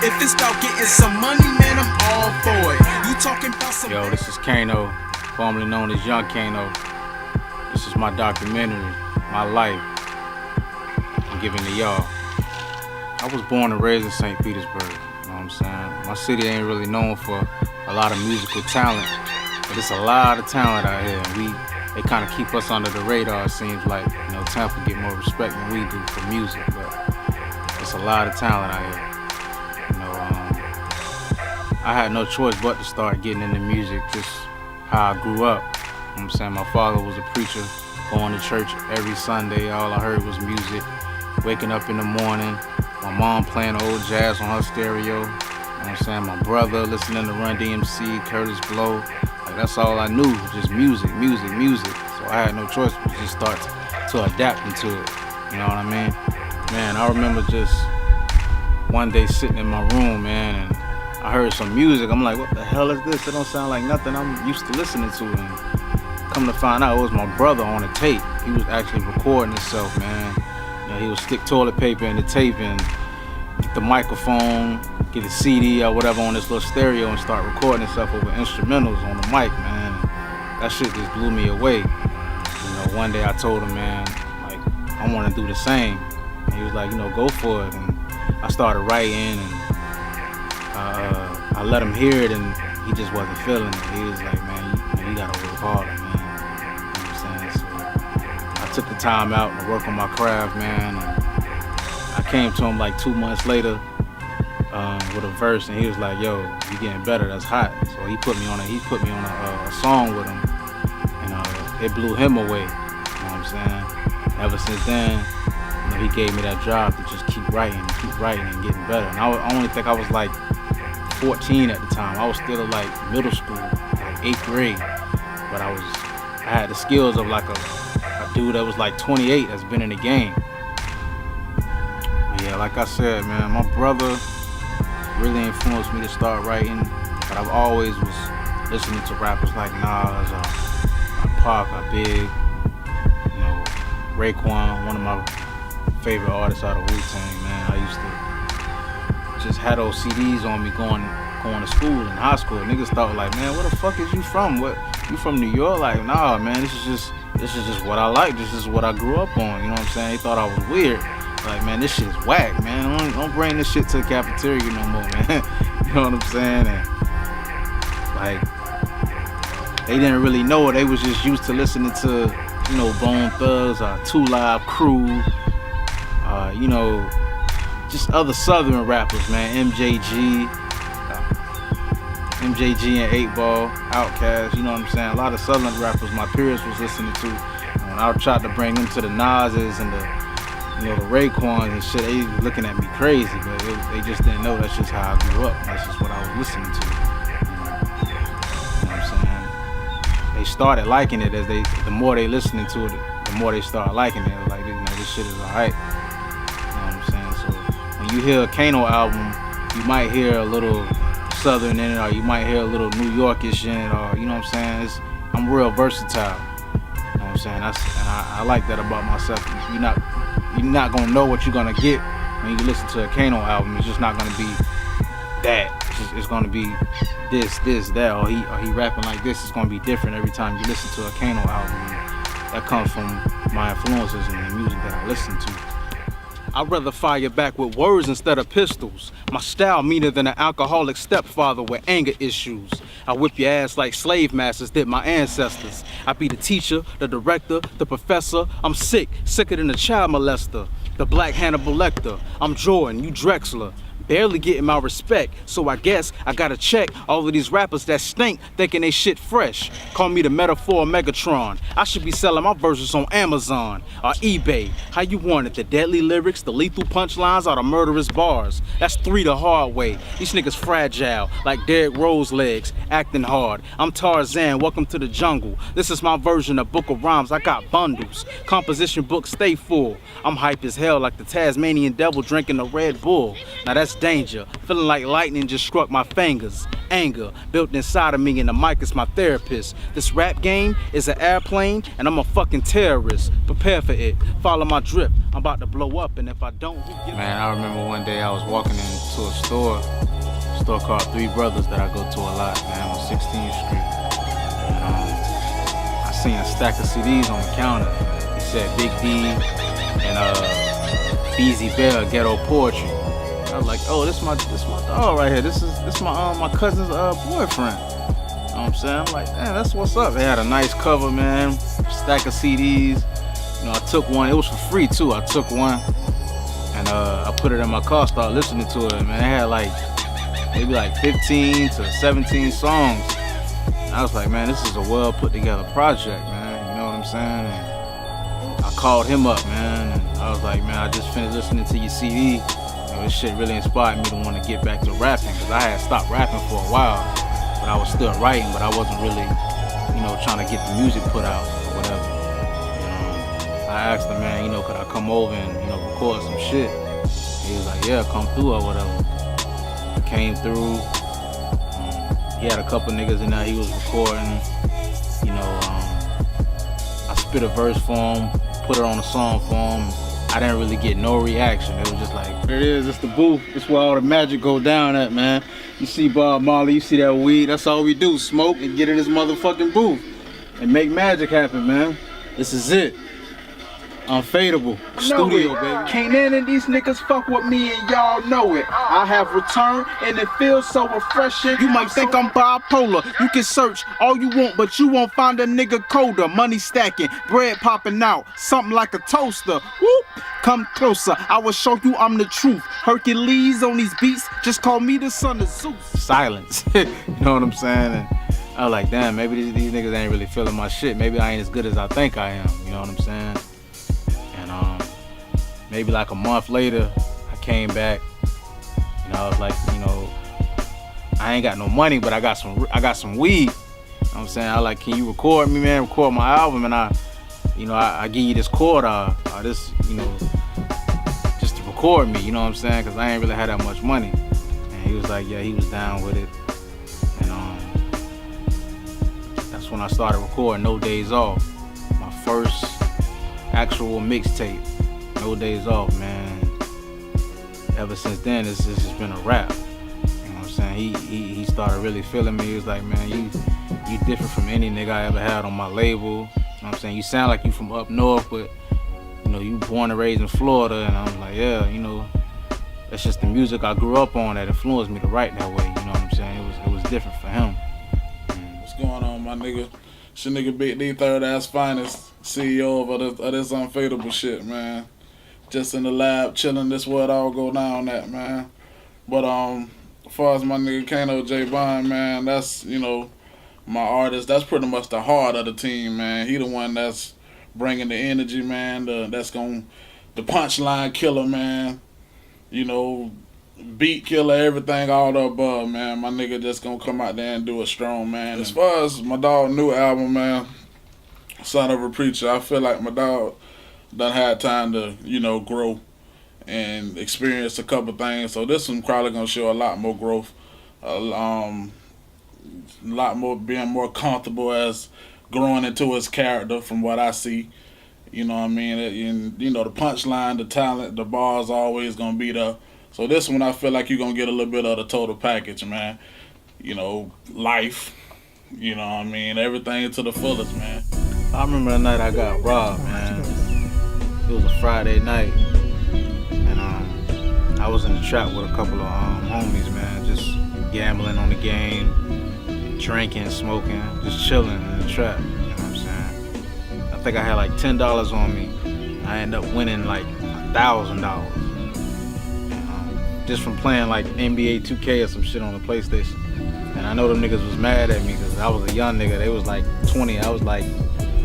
If it's about getting some money, man, I'm all for it. You talking about some... Yo, this is Cano, formerly known as Young Cano. This is my documentary, my life. I'm giving to y'all. I was born and raised in St. Petersburg, you know what I'm saying? My city ain't really known for a lot of musical talent, but it's a lot of talent out here. And they kind of keep us under the radar, it seems like. You know, Tampa get more respect than we do for music, but it's a lot of talent out here. You know, I had no choice but to start getting into music, just how I grew up. You know what I'm saying? My father was a preacher, going to church every Sunday. All I heard was music. Waking up in the morning, my mom playing old jazz on her stereo. You know what I'm saying? My brother listening to Run DMC, Curtis Blow. Like, that's all I knew, just music. So I had no choice but just start to adapt into it. You know what I mean? Man, I remember just one day sitting in my room, man, and I heard some music. I'm like, what the hell is this? It don't sound like nothing I'm used to listening to. And come to find out, it was my brother on a tape. He was actually recording himself, man. You know, he would stick toilet paper in the tape and get the microphone, get a CD or whatever on this little stereo and start recording himself over instrumentals on the mic, man. That shit just blew me away. You know, one day I told him, man, like, I want to do the same. And he was like, you know, go for it. And I started writing, and I let him hear it, and he just wasn't feeling it. He was like, man, you gotta work harder, man. You know what I'm saying? So I took the time out to work on my craft, man. And I came to him like 2 months later with a verse, and he was like, yo, you getting better, that's hot. So he put me on a song with him, and it blew him away. You know what I'm saying? Ever since then, you know, he gave me that job to just keep writing and getting better. And I only think I was like 14 at the time. I was still in like middle school, like 8th grade. But I had the skills of like a dude that was like 28 that's been in the game. But yeah, like I said, man, my brother really influenced me to start writing. But I've always was listening to rappers like Nas, Pac, Big, you know, Raekwon, one of my favorite artists out of Wu-Tang, man. I used to just had those CDs on me going to school in high school. Niggas thought like, man, where the fuck is you from? What, you from New York? Like, nah, man, this is just what I like. This is what I grew up on. You know what I'm saying? They thought I was weird. Like, man, this shit's whack, man. Don't bring this shit to the cafeteria no more, man. You know what I'm saying? And like, they didn't really know it. They was just used to listening to, you know, Bone Thugs, 2 Live Crew, you know, just other Southern rappers, man. MJG and 8-Ball, Outkast, you know what I'm saying? A lot of Southern rappers my peers was listening to. And when I tried to bring them to the Nas's and the, you know, the Raekwons and shit, they was looking at me crazy, but they just didn't know that's just how I grew up. That's just what I was listening to. You know what I'm saying? They started liking it as the more they listening to it, the more they started liking it. It was like, you know, this shit is alright. You know what I'm saying? So when you hear a Cano album, you might hear a little Southern in it, or you might hear a little New Yorkish in it, or, you know what I'm saying? I'm real versatile. You know what I'm saying? I like that about myself. You're not gonna know what you're gonna get when you listen to a Cano album. It's just not gonna be that. It's gonna be this, that, or he rapping like this. It's gonna be different every time you listen to a Cano album. That comes from my influences and the music that I listen to. I'd rather fire back with words instead of pistols. My style meaner than an alcoholic stepfather with anger issues. I whip your ass like slave masters did my ancestors. I be the teacher, the director, the professor. I'm sicker than a child molester. The black Hannibal Lecter. I'm Jordan, you Drexler. Barely getting my respect, so I guess I gotta check all of these rappers that stink thinking they shit fresh. Call me the metaphor Megatron. I should be selling my verses on Amazon or eBay. How you want it? The deadly lyrics, the lethal punchlines, or the murderous bars? That's 3 the hard way. These niggas fragile, like Derrick Rose legs, acting hard. I'm Tarzan, welcome to the jungle. This is my version of Book of Rhymes, I got bundles. Composition books stay full. I'm hype as hell like the Tasmanian devil drinking a Red Bull. Now that's it's danger. Feeling like lightning just struck my fingers. Anger built inside of me, and the mic is my therapist. This rap game is an airplane, and I'm a fucking terrorist. Prepare for it. Follow my drip. I'm about to blow up, and if I don't, man, I remember one day I was walking into a store called Three Brothers that I go to a lot, man, on 16th Street. And I seen a stack of CDs on the counter. It said Big D and Beezy Bell Ghetto Poetry. I was like, oh, this my dog right here. This my cousin's boyfriend. You know what I'm saying? I'm like, damn, that's what's up. They had a nice cover, man. Stack of CDs. You know, I took one. It was for free too. I took one and I put it in my car. Started listening to it, man. It had like maybe like 15 to 17 songs. And I was like, man, this is a well put together project, man. You know what I'm saying? And I called him up, man, and I was like, man, I just finished listening to your CD. This shit really inspired me to want to get back to rapping, because I had stopped rapping for a while, but I was still writing, but I wasn't really, you know, trying to get the music put out or whatever. You know, I asked him, man, you know, could I come over and, you know, record some shit? He was like, yeah, come through or whatever. I came through. He had a couple niggas in there he was recording. You know, I spit a verse for him, put it on a song for him. I didn't really get no reaction. It was just like, there it is, it's the booth. It's where all the magic go down at, man. You see Bob Marley, you see that weed, that's all we do, smoke and get in this motherfucking booth and make magic happen, man. This is it. Unphaidabul studio, baby. Can't none of these niggas fuck with me and y'all know it. I have returned and it feels so refreshing. You might think I'm bipolar. You can search all you want, but you won't find a nigga colder. Money stacking, bread popping out, something like a toaster. Whoop! Come closer, I will show you I'm the truth. Hercules on these beats, just call me the son of Zeus. Silence. You know what I'm saying? And I was like, damn, maybe these niggas ain't really feeling my shit. Maybe I ain't as good as I think I am. You know what I'm saying? Maybe like a month later, I came back. You know, I was like, you know, I ain't got no money, but I got some weed. You know what I'm saying? I like, can you record me, man? Record my album, and I give you this chord, this, you know, just to record me. You know what I'm saying? Cause I ain't really had that much money. And he was like, yeah, he was down with it. And that's when I started recording No Days Off, my first actual mixtape. No Days Off, man. Ever since then, it's just been a rap. You know what I'm saying? He started really feeling me. He was like, man, you different from any nigga I ever had on my label. You know what I'm saying? You sound like you from up north, but you know, you born and raised in Florida. And I'm like, yeah, you know, that's just the music I grew up on that influenced me to write that way. You know what I'm saying? It was different for him. What's going on, my nigga? It's your nigga Big D, third ass finest, CEO of this Unphaidabul shit, man. Just in the lab, chilling. This where it all go down at, man. But as far as my nigga Cano J Bond, man, that's, you know, my artist. That's pretty much the heart of the team, man. He the one that's bringing the energy, man. The punchline killer, man. You know, beat killer, everything, all the above, man. My nigga just gonna come out there and do it strong, man. As far as my dog new album, man, Son of a Preacher, I feel like my dog done had time to, you know, grow and experience a couple things. So this one probably gonna show a lot more growth, a lot more being more comfortable as growing into his character from what I see. You know what I mean? And, you know, the punchline, the talent, the bars always gonna be there. So this one I feel like you're gonna get a little bit of the total package, man. You know, life, you know what I mean? Everything to the fullest, man. I remember the night I got robbed, man. It was a Friday night, and I was in the trap with a couple of homies, man, just gambling on the game, drinking, smoking, just chilling in the trap. You know what I'm saying? I think I had like $10 on me. I ended up winning like $1,000, just from playing like NBA 2K or some shit on the PlayStation. And I know them niggas was mad at me because I was a young nigga. They was like 20, I was like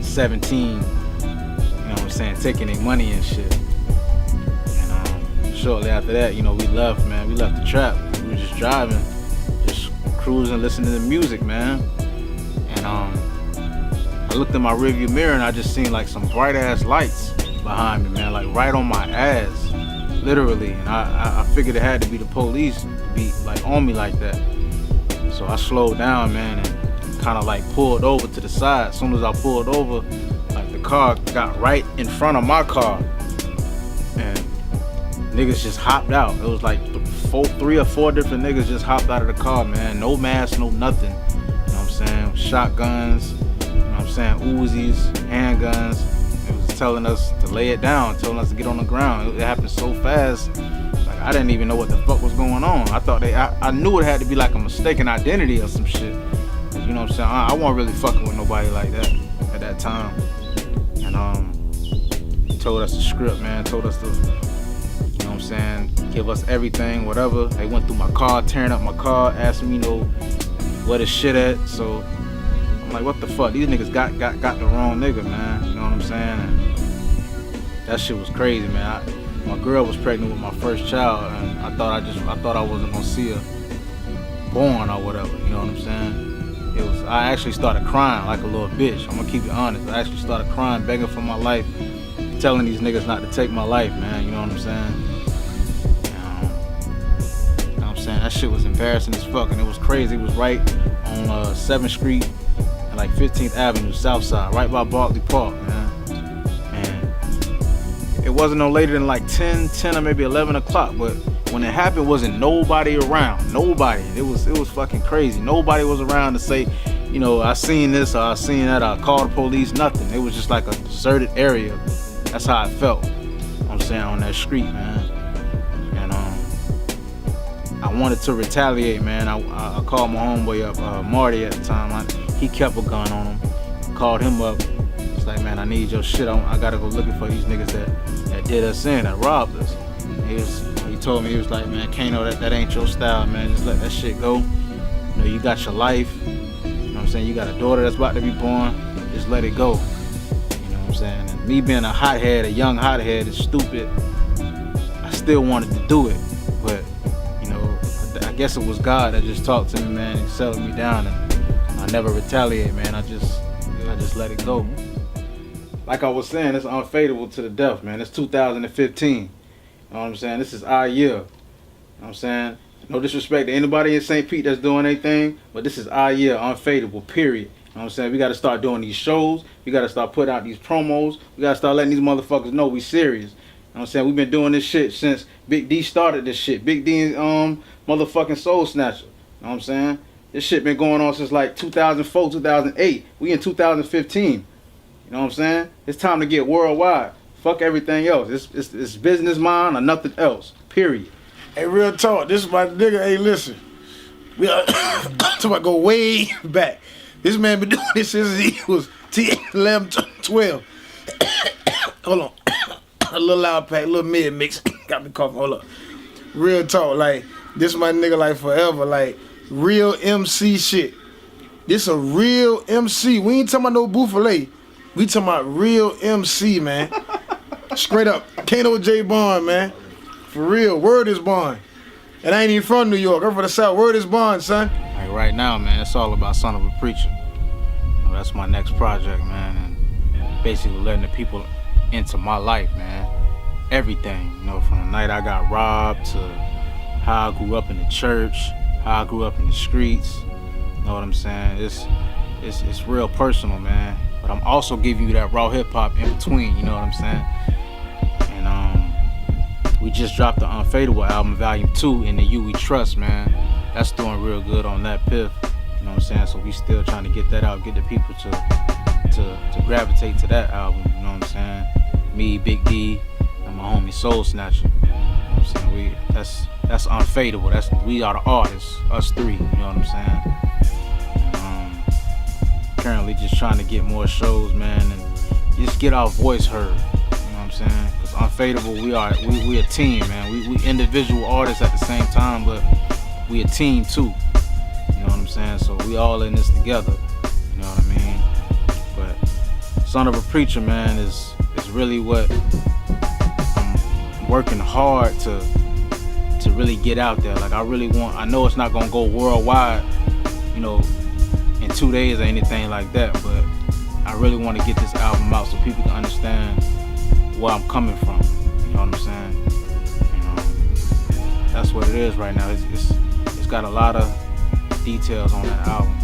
17. You know what I'm saying, taking their money and shit. And shortly after that, you know, we left, man. We left the trap. We were just driving, just cruising, listening to music, man. And I looked in my rearview mirror and I just seen like some bright ass lights behind me, man, like right on my ass. literally. And I figured it had to be the police to be like on me like that. So I slowed down, man, and kind of like pulled over to the side. As soon as I pulled over, like the car got right in front of my car, and niggas just hopped out. It was like 3 or 4 different niggas just hopped out of the car, man. No mask, no nothing. You know what I'm saying? Shotguns, you know what I'm saying? Uzis, handguns. It was telling us to lay it down, telling us to get on the ground. It happened so fast. Like I didn't even know what the fuck was going on. I thought I knew it had to be like a mistaken identity or some shit. You know what I'm saying? I wasn't really fucking with nobody like that at that time. And he told us the script, man. Told us to, you know what I'm saying, give us everything, whatever. They went through my car, tearing up my car, asking me, you know, where the shit at. So I'm like, what the fuck? These niggas got the wrong nigga, man. You know what I'm saying? And that shit was crazy, man. My girl was pregnant with my first child, and I thought I wasn't gonna see her born or whatever. You know what I'm saying? I actually started crying like a little bitch. I'm gonna keep it honest. I actually started crying, begging for my life, telling these niggas not to take my life, man. You know what I'm saying? You know what I'm saying? That shit was embarrassing as fuck, and it was crazy. It was right on 7th Street and like 15th Avenue, South Side, right by Barclay Park, man. And it wasn't no later than like 10 or maybe 11 o'clock, but when it happened, wasn't nobody around. Nobody. It was fucking crazy. Nobody was around to say, you know, I seen this or I seen that, I called the police, nothing. It was just like a deserted area. That's how I felt. You know what I'm saying, on that street, man. And I wanted to retaliate, man. I called my homeboy up, Marty at the time. He kept a gun on him. Called him up. It's like, man, I need your shit. I gotta go looking for these niggas that did us in, that robbed us. He told me, he was like, man, Cano, that ain't your style, man. Just let that shit go. You know, you got your life. You know what I'm saying? You got a daughter that's about to be born. Just let it go. You know what I'm saying? And me being a young hothead is stupid. I still wanted to do it. But, you know, I guess it was God that just talked to me, man, and settled me down. And I never retaliate, man. I just let it go. Like I was saying, it's Unphaidabul to the death, man. It's 2015. You know what I'm saying? This is our year. You know what I'm saying? No disrespect to anybody in St. Pete that's doing anything, but this is our year, Unphaidabul, period. You know what I'm saying? We got to start doing these shows. We got to start putting out these promos. We got to start letting these motherfuckers know we serious. You know what I'm saying? We've been doing this shit since Big D started this shit. Big D, motherfucking Soul Snatcher. You know what I'm saying? This shit been going on since like 2004, 2008. We in 2015. You know what I'm saying? It's time to get worldwide. Fuck everything else. It's business mind or nothing else. Period. Hey, real talk. This is my nigga. Hey, listen. We are talking about go way back. This man been doing this since he was 10, 11, 12. Hold on. A little loud pack, a little mid mix. Got me coughing. Hold up. Real talk. Like, this my nigga like forever. Like, real MC shit. This a real MC. We ain't talking about no Buffalo. We talking about real MC, man. Straight up. Cano J Bond, man. For real. Word is bond. And I ain't even from New York. I'm from the South. Word is bond, son. Like right now, man, it's all about Son of a Preacher. You know, that's my next project, man. And basically letting the people into my life, man. Everything. You know, from the night I got robbed to how I grew up in the church, how I grew up in the streets. You know what I'm saying? It's real personal, man. But I'm also giving you that raw hip hop in between, you know what I'm saying? And we just dropped the Unphaidabul album, Volume 2, in the You We Trust, man. That's doing real good on that piff. You know what I'm saying? So we still trying to get that out, get the people to gravitate to that album, you know what I'm saying? Me, Big D, and my homie Soul Snatcher. You know what I'm saying? That's Unphaidabul. We are the artists, us three, you know what I'm saying? Currently just trying to get more shows, man, and just get our voice heard. You know what I'm saying? Because Unphaidabul, we a team, man. We individual artists at the same time, but we a team too. You know what I'm saying? So we all in this together. You know what I mean? But Son of a Preacher, man, is really what I'm working hard to really get out there. Like I know it's not gonna go worldwide, you know, in 2 days or anything like that, but I really want to get this album out so people can understand where I'm coming from. You know what I'm saying? that's what it is right now. It's got a lot of details on that album.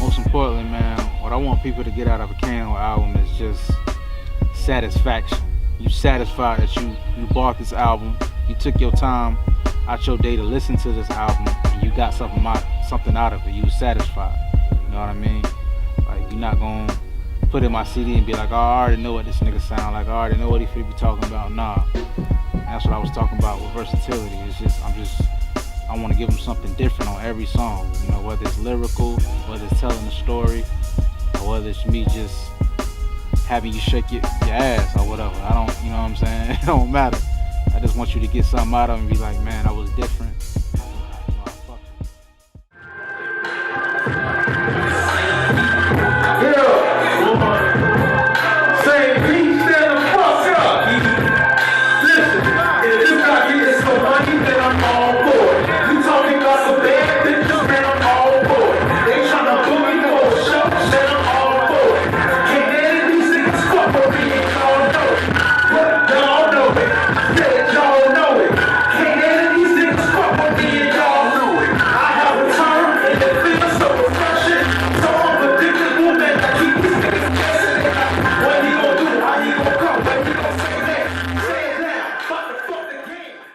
Most importantly, man, what I want people to get out of a Cano album is just satisfaction. You satisfied that you bought this album, you took your time out your day to listen to this album, and you got something out of it. You was satisfied. You know what I mean? Like, you're not gonna put in my CD and be like, oh, I already know what this nigga sound like. I already know what he finna be talking about. Nah. And that's what I was talking about with versatility. It's just, I want to give them something different on every song. You know, whether it's lyrical, whether it's telling a story, or whether it's me just having you shake your ass or whatever. I don't, you know what I'm saying? It don't matter. I just want you to get something out of it and be like, man, I was different.